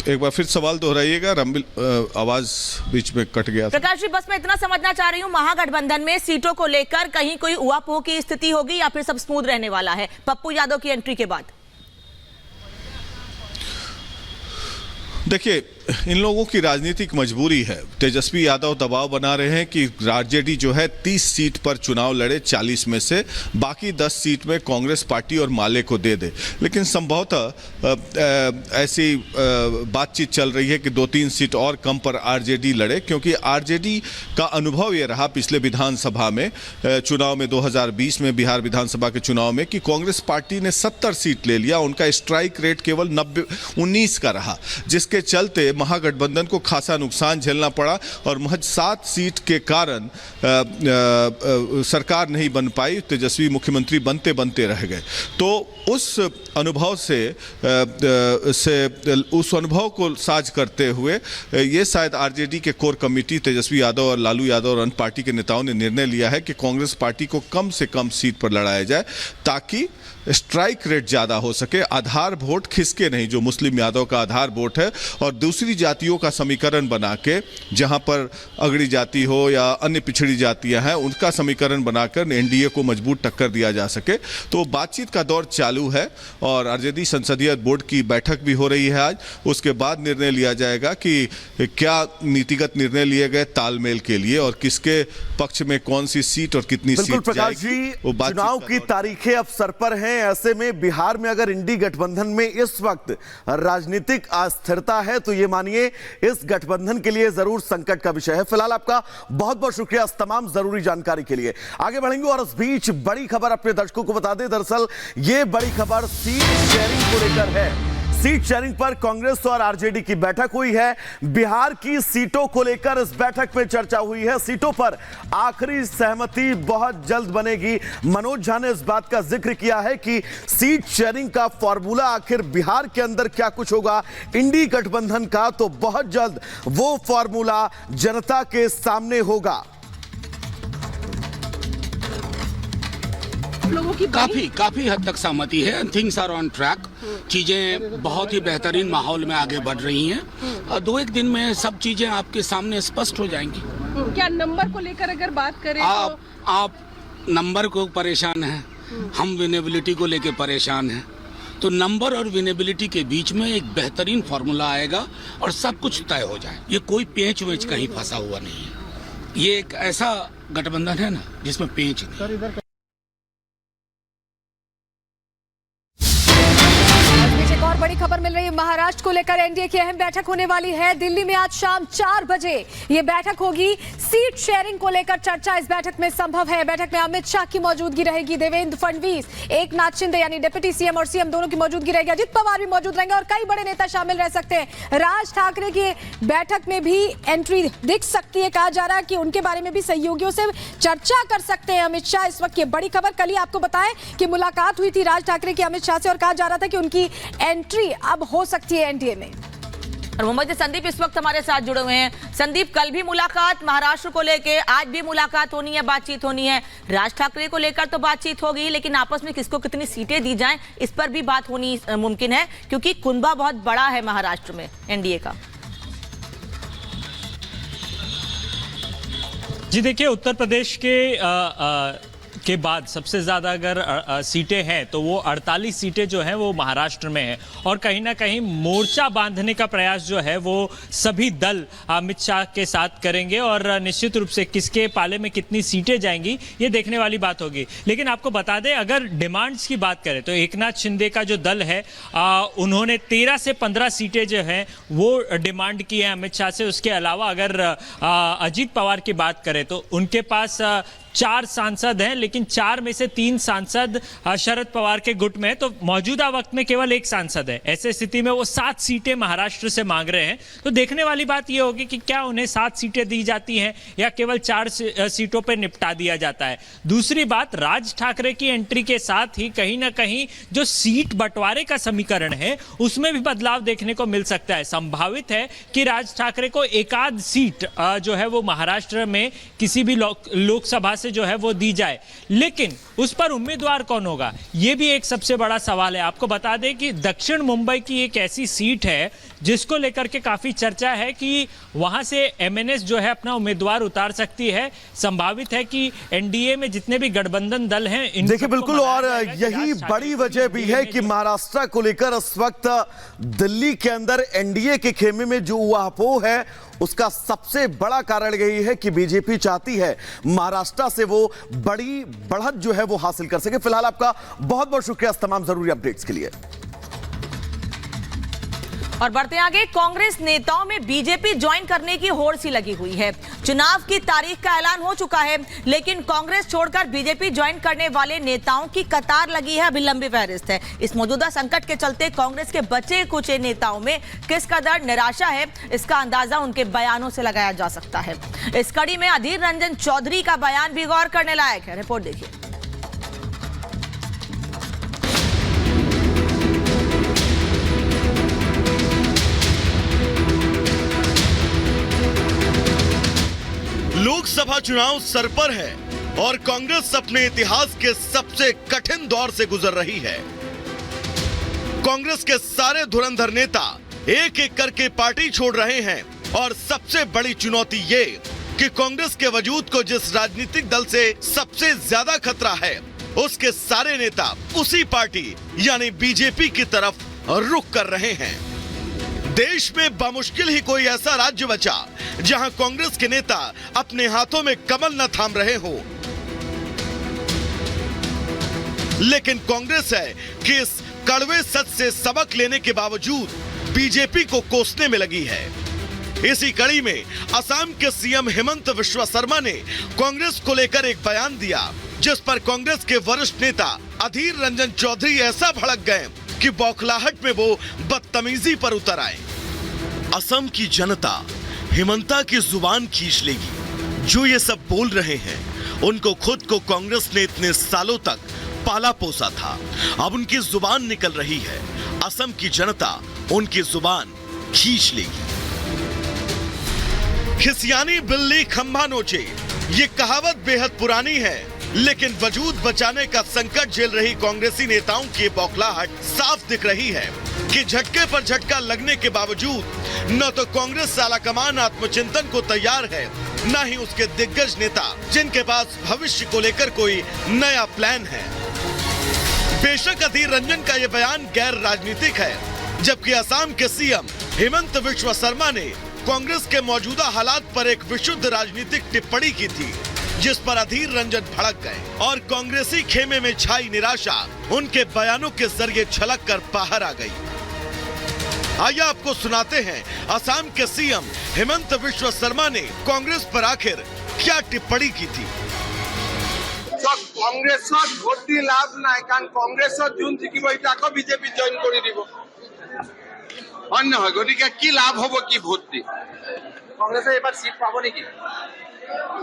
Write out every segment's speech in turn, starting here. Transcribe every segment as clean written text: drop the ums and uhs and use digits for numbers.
एक बार फिर सवाल दोहराइएगा, आवाज बीच में कट गया था। प्रकाश जी, बस मैं इतना समझना चाह रही हूँ, महागठबंधन में सीटों को लेकर कहीं कोई उहापोह की स्थिति होगी या फिर सब स्मूथ रहने वाला है पप्पू यादव की एंट्री के बाद? देखिए, इन लोगों की राजनीतिक मजबूरी है। तेजस्वी यादव दबाव बना रहे हैं कि आरजेडी जो है 30 सीट पर चुनाव लड़े 40 में से, बाकी 10 सीट में कांग्रेस पार्टी और माले को दे दे। लेकिन संभवतः ऐसी बातचीत चल रही है कि 2-3 सीट और कम पर आरजेडी लड़े, क्योंकि आरजेडी का अनुभव ये रहा पिछले विधानसभा में चुनाव में 2020 में बिहार विधानसभा के चुनाव में कि कांग्रेस पार्टी ने 70 सीट ले लिया, उनका स्ट्राइक रेट केवल 19 का रहा, जिसके चलते महागठबंधन को खासा नुकसान झेलना पड़ा और महज 7 सीट के कारण सरकार नहीं बन पाई। तेजस्वी मुख्यमंत्री बनते बनते रह गए। तो उस अनुभव उस अनुभव को साझ करते हुए ये शायद आरजेडी के कोर कमेटी तेजस्वी यादव और लालू यादव और अन्य पार्टी के नेताओं ने निर्णय लिया है कि कांग्रेस पार्टी को कम से कम सीट पर लड़ाया जाए, ताकि स्ट्राइक रेट ज़्यादा हो सके, आधार वोट खिसके नहीं, जो मुस्लिम यादव का आधार वोट है, और दूसरी जातियों का समीकरण बना के, जहां पर अगड़ी जाति हो या अन्य पिछड़ी जातियां हैं, उनका समीकरण बनाकर एनडीए को मजबूत टक्कर दिया जा सके। तो बातचीत का दौर चालू है और आरजेडी संसदीय बोर्ड की बैठक भी हो रही है आज। उसके बाद निर्णय लिया जाएगा कि क्या नीतिगत निर्णय लिए गए तालमेल के लिए और किसके पक्ष में कौन सी सीट और कितनी सीट जाएगी। चुनाव की तारीखें अब सर पर हैं। ऐसे में बिहार में अगर इंडी गठबंधन में इस वक्त राजनीतिक अस्थिरता है तो ये मानिए इस गठबंधन के लिए जरूर संकट का विषय है। फिलहाल आपका बहुत बहुत शुक्रिया इस तमाम जरूरी जानकारी के लिए। आगे बढ़ेंगे और इस बीच बड़ी खबर अपने दर्शकों को बता दें। दरअसल ये बड़ी खबर सीट शेयरिंग को लेकर है। सीट शेयरिंग पर कांग्रेस और आरजेडी की बैठक हुई है। बिहार की सीटों को लेकर इस बैठक में चर्चा हुई है। सीटों पर आखिरी सहमति बहुत जल्द बनेगी। मनोज झा ने इस बात का जिक्र किया है कि सीट शेयरिंग का फॉर्मूला आखिर बिहार के अंदर क्या कुछ होगा इंडी गठबंधन का, तो बहुत जल्द वो फॉर्मूला जनता के सामने होगा। लोगों की काफी हद तक सहमति है। Things are on track. चीजें बहुत ही बेहतरीन माहौल में आगे बढ़ रही हैं। 2-1 दिन में सब चीजें आपके सामने स्पष्ट हो जाएंगी। क्या नंबर को लेकर अगर बात करें आप नंबर को परेशान हैं, हम विनेबिलिटी को लेकर परेशान हैं। तो नंबर और विनेबिलिटी के बीच में एक बेहतरीन फॉर्मूला आएगा और सब कुछ तय हो जाए। ये कोई पेंच वेंच कहीं फंसा हुआ नहीं है। ये एक ऐसा गठबंधन है ना जिसमें पेंच नहीं। बड़ी खबर मिल रही है महाराष्ट्र को लेकर। एनडीए की अहम बैठक होने वाली है दिल्ली में आज शाम 4 बजे ये बैठक होगी। सीट शेयरिंग को लेकर चर्चा इस बैठक में संभव है। बैठक में अमित शाह की मौजूदगी रहेगी, देवेंद्र फडणवीस, एकनाथ शिंदे यानी डिप्टी सीएम और सीएम दोनों की मौजूदगी रहेगी, अजित पवार भी मौजूद रहेंगे और कई बड़े नेता शामिल रह सकते हैं। राज ठाकरे की बैठक में भी एंट्री दिख सकती है। कहा जा रहा है कि उनके बारे में भी सहयोगियों से चर्चा कर सकते हैं अमित शाह। इस वक्त ये बड़ी खबर, कल ही आपको बताएं कि मुलाकात हुई थी राज ठाकरे की अमित शाह से और कहा जा रहा था कि उनकी एंट्री अब हो सकती है एनडीए में। और मोहम्मद संदीप इस वक्त हमारे साथ जुड़े हुए हैं। संदीप, कल भी मुलाकात महाराष्ट्र को लेकर, आज भी मुलाकात होनी है, बातचीत होनी है। राज ठाकरे को लेकर तो बातचीत होगी, लेकिन आपस में किसको कितनी सीटें दी जाएं इस पर भी बात होनी मुमकिन है, क्योंकि कुनबा बहुत बड़ा है महाराष्ट्र में एनडीए का। जी देखिए, उत्तर प्रदेश के बाद सबसे ज़्यादा अगर सीटें हैं तो वो 48 सीटें जो हैं वो महाराष्ट्र में हैं और कहीं ना कहीं मोर्चा बांधने का प्रयास जो है वो सभी दल अमित शाह के साथ करेंगे और निश्चित रूप से किसके पाले में कितनी सीटें जाएंगी ये देखने वाली बात होगी। लेकिन आपको बता दें, अगर डिमांड्स की बात करें तो एकनाथ शिंदे का जो दल है उन्होंने 13 से 15 सीटें जो हैं वो डिमांड की है अमित शाह से। उसके अलावा अगर अजीत पवार की बात करें तो उनके पास 4 सांसद हैं, लेकिन 4 में से 3 सांसद शरद पवार के गुट में है, तो मौजूदा वक्त में केवल 1 सांसद है। ऐसे स्थिति में वो 7 सीटें महाराष्ट्र से मांग रहे हैं। तो देखने वाली बात ये होगी कि क्या उन्हें 7 सीटें दी जाती हैं या केवल 4 सीटों पर निपटा दिया जाता है। दूसरी बात, राज ठाकरे की एंट्री के साथ ही कहीं ना कहीं जो सीट बंटवारे का समीकरण है उसमें भी बदलाव देखने को मिल सकता है। संभावित है कि राज ठाकरे को एकाध सीट जो है वो महाराष्ट्र में किसी भी लोकसभा से से जो है वो दी जाए, लेकिन उस पर उम्मीदवार कौन होगा, ये भी एक सबसे बड़ा सवाल है। आपको बता दें कि दक्षिण मुंबई की एक ऐसी सीट है जिसको लेकर के काफी चर्चा है कि वहां से एमएनएस जो है अपना उम्मीदवार उतार सकती है। संभावित है कि एनडीए में जितने भी गठबंधन दल हैं इन देखिए बिल्कुल, और यही बड़ी वजह भी है कि महाराष्ट्र को लेकर इस वक्त दिल्ली के अंदर एनडीए के खेमे में जो ऊहापोह है उसका सबसे बड़ा कारण यही है कि बीजेपी चाहती है महाराष्ट्र से वो बड़ी बढ़त जो है वो हासिल कर सके। फिलहाल आपका बहुत बहुत शुक्रिया इस तमाम जरूरी अपडेट्स के लिए। और बढ़ते आगे, कांग्रेस नेताओं में बीजेपी ज्वाइन करने की होड़ सी लगी हुई है। चुनाव की तारीख का ऐलान हो चुका है, लेकिन कांग्रेस छोड़कर बीजेपी ज्वाइन करने वाले नेताओं की कतार लगी है, अभी लंबी फहरिस्त है। इस मौजूदा संकट के चलते कांग्रेस के बचे कुछ नेताओं में किस कदर निराशा है, इसका अंदाजा उनके बयानों से लगाया जा सकता है। इस कड़ी में अधीर रंजन चौधरी का बयान भी गौर करने लायक है। रिपोर्ट देखिए। लोकसभा चुनाव सर पर है और कांग्रेस अपने इतिहास के सबसे कठिन दौर से गुजर रही है। कांग्रेस के सारे धुरंधर नेता एक एक करके पार्टी छोड़ रहे हैं और सबसे बड़ी चुनौती ये कि कांग्रेस के वजूद को जिस राजनीतिक दल से सबसे ज्यादा खतरा है उसके सारे नेता उसी पार्टी यानी बीजेपी की तरफ रुख कर रहे हैं। देश में बमुश्किल ही कोई ऐसा राज्य बचा जहां कांग्रेस के नेता अपने हाथों में कमल न थाम रहे हो, लेकिन कांग्रेस है कि इस कड़वे सच से सबक लेने के बावजूद बीजेपी को कोसने में लगी है। इसी कड़ी में असम के सीएम हेमंत बिस्वा शर्मा ने कांग्रेस को लेकर एक बयान दिया, जिस पर कांग्रेस के वरिष्ठ नेता अधीर रंजन चौधरी ऐसा भड़क गए कि बौखलाहट में वो बदतमीजी पर उतर आए। असम की जनता हेमंता की जुबान खींच लेगी। जो ये सब बोल रहे हैं उनको खुद को कांग्रेस ने इतने सालों तक पाला पोसा था, अब उनकी जुबान निकल रही है। असम की जनता उनकी जुबान खींच लेगी। खिसियानी बिल्ली खंभा नोचे, ये कहावत बेहद पुरानी है, लेकिन वजूद बचाने का संकट झेल रही कांग्रेसी नेताओं की बौखलाहट साफ दिख रही है कि झटके पर झटका लगने के बावजूद न तो कांग्रेस आलाकमान आत्मचिंतन को तैयार है, न ही उसके दिग्गज नेता जिनके पास भविष्य को लेकर कोई नया प्लान है। बेशक अधीर रंजन का यह बयान गैर राजनीतिक है, जबकि असम के सीएम हेमंत बिस्वा शर्मा ने कांग्रेस के मौजूदा हालात पर एक विशुद्ध राजनीतिक टिप्पणी की थी, जिस पर अधीर रंजन भड़क गए और कांग्रेसी खेमे में छाई निराशा उनके बयानों के जरिए छलक कर बाहर आ गई। आइए आपको सुनाते हैं असम के सीएम हेमंत बिस्वा शर्मा ने कांग्रेस पर आखिर क्या टिप्पणी की थी। कांग्रेस भोट दी लाभ নাই, कारण कांग्रेस जोन जिकिब इटाको बीजेपी जॉइन कर দিব अन्य হয়, গতিকে কি লাভ হব কি ভোট দি? कांग्रेस এবার সিট পাবো নাকি?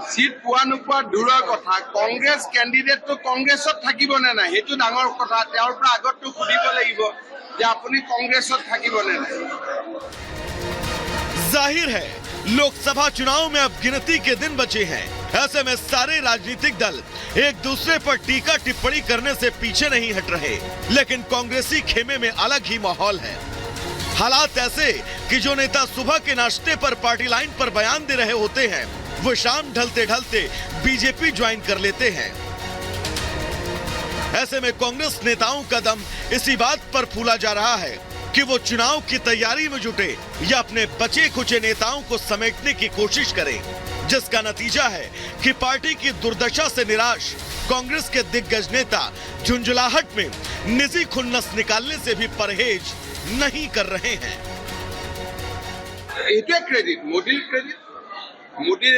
सीट পোৱা নোপোৱা দূৰৰ কথা, কংগ্ৰেছ কেণ্ডিডেট তো কংগ্ৰেছত থাকিব নে নাই সেইটো ডাঙৰ কথা। তেওঁৰ পৰা আগতো সুধিব লাগিব যে আপুনি কংগ্ৰেছত থাকিব নে নাই। जाहिर है लोकसभा चुनाव में अब गिनती के दिन बचे हैं। ऐसे में सारे राजनीतिक दल एक दूसरे पर टीका टिप्पणी करने से पीछे नहीं हट रहे, लेकिन कांग्रेसी खेमे में अलग ही माहौल है। हालात ऐसे कि जो नेता सुबह के नाश्ते पर पार्टी लाइन पर बयान दे रहे होते हैं वो शाम ढलते ढलते बीजेपी ज्वाइन कर लेते हैं। ऐसे में कांग्रेस नेताओं का दम इसी बात पर फूला जा रहा है कि वो चुनाव की तैयारी में जुटे या अपने बचे खुचे नेताओं को समेटने की कोशिश करें, जिसका नतीजा है कि पार्टी की दुर्दशा से निराश कांग्रेस के दिग्गज नेता झुंझुलाहट में निजी खुन्नस निकालने से भी परहेज नहीं कर रहे हैं। এটা ক্রেডিট মোদির ক্রেডিট, মোদির